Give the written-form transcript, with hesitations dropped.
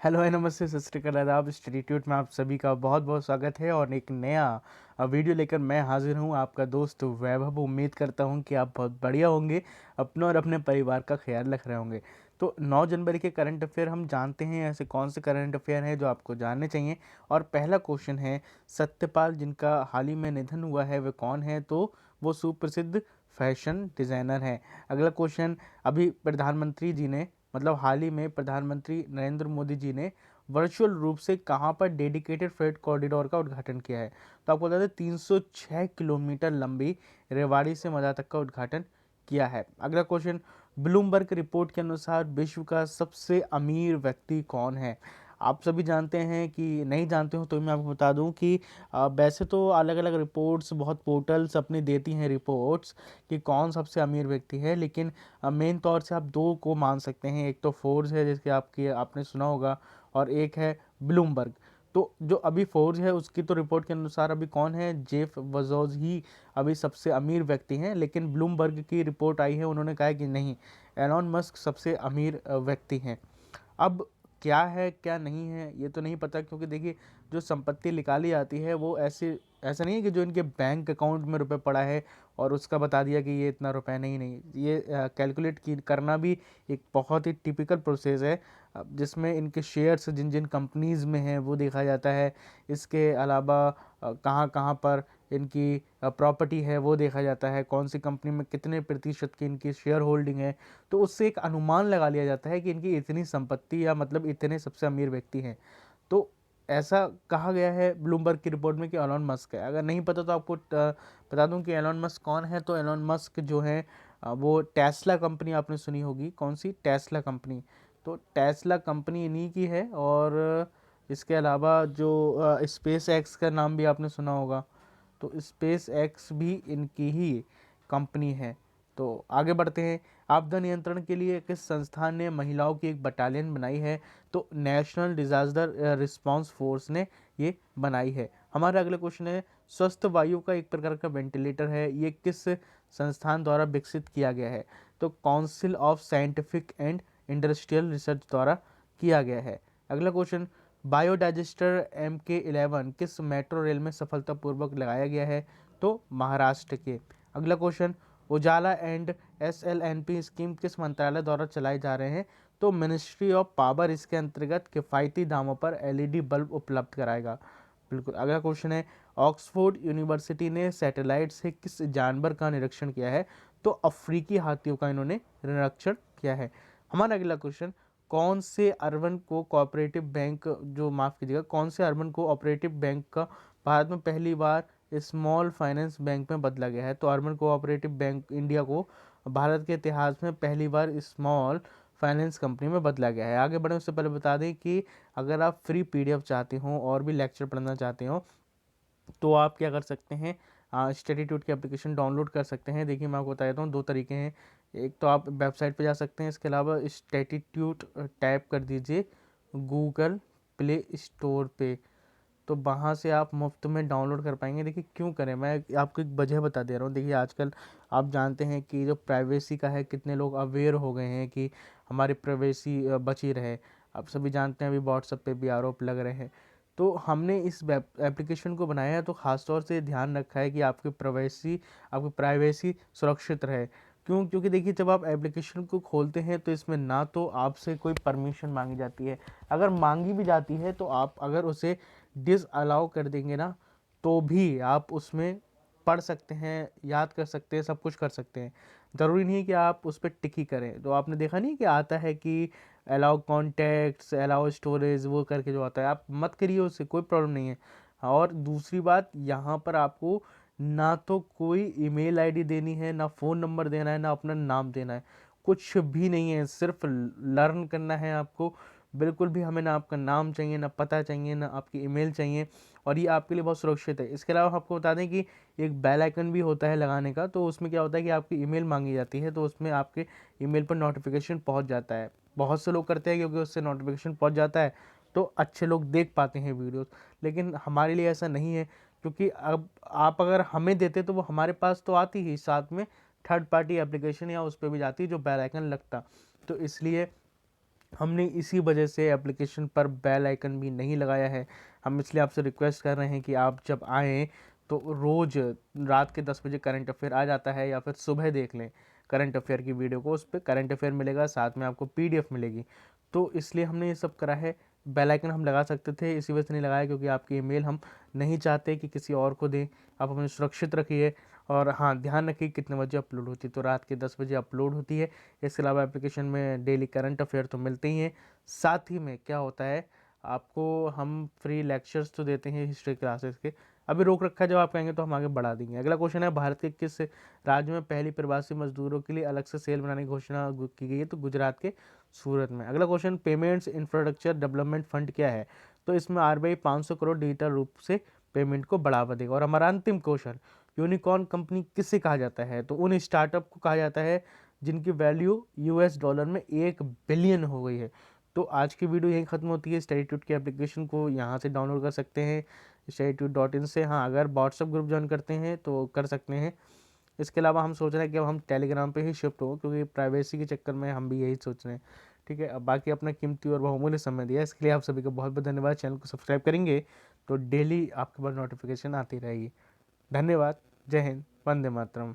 Hello है, नमस्ते, सत श्री अकाल, आदाब। इंस्टीट्यूट में आप सभी का बहुत बहुत स्वागत है और एक नया वीडियो लेकर मैं हाजिर हूं, आपका दोस्त वैभव। उम्मीद करता हूं कि आप बहुत बढ़िया होंगे, अपनों और अपने परिवार का ख्याल रख रहे होंगे। तो 9 जनवरी के करंट अफेयर हम जानते हैं, ऐसे कौन से करंट अफेयर हैं जो आपको जानने चाहिए। और पहला क्वेश्चन है, सत्यपाल जिनका हाल ही में निधन हुआ है वे कौन है? तो वो सुप्रसिद्ध फैशन डिज़ाइनर हैं। अगला क्वेश्चन, अभी प्रधानमंत्री जी ने मतलब हाल ही में प्रधानमंत्री नरेंद्र मोदी जी ने वर्चुअल रूप से कहां पर डेडिकेटेड फ्रेट कॉरिडोर का उद्घाटन किया है? तो आपको बता दें 306 किलोमीटर लंबी रेवाड़ी से मजा तक का उद्घाटन किया है। अगला क्वेश्चन, ब्लूमबर्ग रिपोर्ट के अनुसार विश्व का सबसे अमीर व्यक्ति कौन है? आप सभी जानते हैं कि नहीं जानते हो तो मैं आपको बता दूं कि वैसे तो अलग अलग रिपोर्ट्स, बहुत पोर्टल्स अपनी देती हैं रिपोर्ट्स कि कौन सबसे अमीर व्यक्ति है, लेकिन मेन तौर से आप दो को मान सकते हैं। एक तो फोर्ब्स है जिसके आपने सुना होगा, और एक है ब्लूमबर्ग। तो जो अभी फोर्ब्स है उसकी तो रिपोर्ट के अनुसार अभी कौन है, जेफ बजोस ही अभी सबसे अमीर व्यक्ति हैं, लेकिन ब्लूमबर्ग की रिपोर्ट आई है, उन्होंने कहा कि नहीं, एलॉन मस्क सबसे अमीर व्यक्ति हैं। अब क्या है क्या नहीं है ये तो नहीं पता, क्योंकि देखिए जो संपत्ति निकाली जाती है वो ऐसा नहीं है कि जो इनके बैंक अकाउंट में रुपए पड़ा है और उसका बता दिया कि ये इतना रुपए, नहीं नहीं, ये कैलकुलेट की करना भी एक बहुत ही टिपिकल प्रोसेस है, जिसमें इनके शेयर्स जिन जिन कंपनीज़ में हैं वो देखा जाता है। इसके अलावा कहाँ कहाँ पर इनकी प्रॉपर्टी है वो देखा जाता है, कौन सी कंपनी में कितने प्रतिशत की इनकी शेयर होल्डिंग है। तो उससे एक अनुमान लगा लिया जाता है कि इनकी इतनी संपत्ति या मतलब इतने सबसे अमीर व्यक्ति हैं। तो ऐसा कहा गया है ब्लूमबर्ग की रिपोर्ट में कि एलॉन मस्क है। अगर नहीं पता तो आपको बता दूं कि एलॉन मस्क कौन है। तो एलॉन मस्क जो है वो टेस्ला कंपनी, आपने सुनी होगी, कौन सी? Tesla company. तो टेस्ला कंपनी इन्हीं की है। और इसके अलावा जो स्पेस एक्स का नाम भी आपने सुना होगा, तो स्पेस एक्स भी इनकी ही कंपनी है। तो आगे बढ़ते हैं, आपदा नियंत्रण के लिए किस संस्थान ने महिलाओं की एक बटालियन बनाई है? तो नेशनल डिजास्टर रिस्पांस फोर्स ने ये बनाई है। हमारा अगला क्वेश्चन है, स्वस्थ वायु का एक प्रकार का वेंटिलेटर है, ये किस संस्थान द्वारा विकसित किया गया है? तो council of scientific and industrial research द्वारा किया गया है। अगला क्वेश्चन, बायोडाइजेस्टर MK11 किस मेट्रो रेल में सफलतापूर्वक लगाया गया है? तो महाराष्ट्र के। अगला question, Ujala and SLNP scheme किस मंत्रालय द्वारा चलाए जा रहे हैं? तो मिनिस्ट्री ऑफ पावर इसके अंतर्गत किफ़ायती दामों पर LED बल्ब उपलब्ध कराएगा। बिल्कुल। अगला क्वेश्चन है, ऑक्सफोर्ड यूनिवर्सिटी ने सैटेलाइट से किस जानवर का निरीक्षण किया है? तो अफ्रीकी हाथियों का इन्होंने निरीक्षण किया है। हमारा अगला क्वेश्चन, कौन से अर्बन को कोऑपरेटिव बैंक, जो माफ़ कीजिएगा, कौन से अर्बन को ऑपरेटिव बैंक का भारत में पहली बार स्मॉल फाइनेंस बैंक में बदला गया है? तो अर्बन कोऑपरेटिव बैंक इंडिया को भारत के इतिहास में पहली बार स्मॉल फाइनेंस कंपनी में बदला गया है। आगे बढ़े उससे पहले बता दें कि अगर आप फ्री PDF चाहते हो और भी लेक्चर पढ़ना चाहते हो तो आप क्या कर सकते हैं, स्टडीट्यूट की एप्लीकेशन डाउनलोड कर सकते हैं। देखिए मैं आपको बता देता हूँ, दो तरीके हैं। एक तो आप वेबसाइट पे जा सकते हैं, इसके अलावा स्टडीट्यूट टाइप कर दीजिए गूगल प्ले स्टोर पे, तो वहाँ से आप मुफ्त में डाउनलोड कर पाएंगे। देखिए क्यों करें, मैं आपको एक वजह बता दे रहा हूँ। देखिए आजकल आप जानते हैं कि जो प्राइवेसी का है, कितने लोग अवेयर हो गए हैं कि हमारी प्राइवेसी बची रहे। आप सभी जानते हैं अभी व्हाट्सएप पे भी आरोप लग रहे हैं। तो हमने इस वेब एप्लीकेशन को बनाया है तो ख़ासतौर से ध्यान रखा है कि आपकी प्राइवेसी सुरक्षित रहे। क्यों? क्योंकि देखिए जब आप एप्लीकेशन को खोलते हैं तो इसमें ना तो आपसे कोई परमिशन मांगी जाती है, अगर मांगी भी जाती है तो आप अगर उसे डिसअलाउ कर देंगे ना, तो भी आप उसमें पढ़ सकते हैं, याद कर सकते हैं, सब कुछ कर सकते हैं। ज़रूरी नहीं है कि आप उस पर टिक ही करें। तो आपने देखा नहीं कि आता है कि अलाउ कॉन्टैक्ट्स, अलाउ स्टोरेज, वो करके जो आता है, आप मत करिए, उससे कोई प्रॉब्लम नहीं है। और दूसरी बात, यहाँ पर आपको ना तो कोई ईमेल आईडी देनी है, ना फ़ोन नंबर देना है, ना अपना नाम देना है, कुछ भी नहीं है। सिर्फ लर्न करना है आपको। बिल्कुल भी हमें ना आपका नाम चाहिए, ना पता चाहिए, ना आपकी ईमेल चाहिए, और ये आपके लिए बहुत सुरक्षित है। इसके अलावा आपको बता दें कि एक बेल आइकन भी होता है लगाने का, तो उसमें क्या होता है कि आपकी ईमेल मांगी जाती है, तो उसमें आपके ईमेल पर नोटिफिकेशन पहुंच जाता है। बहुत से लोग करते हैं क्योंकि उससे नोटिफिकेशन पहुंच जाता है तो अच्छे लोग देख पाते हैं वीडियोस, लेकिन हमारे लिए ऐसा नहीं है। क्योंकि अब आप अगर हमें देते तो वो हमारे पास तो आती ही, साथ में थर्ड पार्टी एप्लीकेशन या उस पर भी जाती जो बेल आइकन लगता। तो इसलिए हमने इसी वजह से एप्लीकेशन पर बेल आइकन भी नहीं लगाया है। हम इसलिए आपसे रिक्वेस्ट कर रहे हैं कि आप जब आएँ तो रोज़ रात के 10 बजे करंट अफेयर आ जाता है, या फिर सुबह देख लें करंट अफेयर की वीडियो को। उस पे करंट अफेयर मिलेगा, साथ में आपको पीडीएफ मिलेगी। तो इसलिए हमने ये सब करा है। बेल आइकन हम लगा सकते थे, इसी वजह से नहीं लगाया क्योंकि आपकी ईमेल हम नहीं चाहते कि किसी और को दें। आप अपने सुरक्षित रखिए, और हाँ, ध्यान रखिए कितने बजे अपलोड होती है। तो रात के 10 बजे अपलोड होती है। इसके अलावा एप्लीकेशन में डेली करंट अफेयर तो मिलते ही हैं। साथ ही में क्या होता है, आपको हम फ्री लेक्चर्स तो देते हैं हिस्ट्री क्लासेस के। अभी रोक रखा है, जब आप कहेंगे तो हम आगे बढ़ा देंगे। अगला क्वेश्चन है, भारत के किस राज्य में पहली प्रवासी मजदूरों के लिए अलग से सेल बनाने की घोषणा की गई है? तो गुजरात के सूरत में। अगला question, payments infrastructure development fund क्या है? तो इसमें आरबीआई 500 करोड़ डिजिटल रूप से पेमेंट को बढ़ावा देगा। और हमारा अंतिम क्वेश्चन, यूनिकॉर्न कंपनी किसे कहा जाता है? तो उन स्टार्टअप को कहा जाता है जिनकी वैल्यू यूएस डॉलर में 1 बिलियन हो गई है। तो आज की वीडियो यहीं ख़त्म होती है। स्टडीट्यूट की एप्लीकेशन को यहाँ से डाउनलोड कर सकते हैं, studytute.in से। हाँ, अगर व्हाट्सअप ग्रुप ज्वाइन करते हैं तो कर सकते हैं। इसके अलावा हम सोच रहे हैं कि अब हम टेलीग्राम पे ही शिफ्ट हो, क्योंकि प्राइवेसी के चक्कर में हम भी यही सोच रहे हैं। ठीक है, अब बाकी अपना कीमती और बहुमूल्य समय दिया, इसके लिए आप सभी का बहुत बहुत धन्यवाद। चैनल को सब्सक्राइब करेंगे तो डेली आपके पास नोटिफिकेशन आती रहेगी। धन्यवाद। जय हिंद। वंदे मातरम।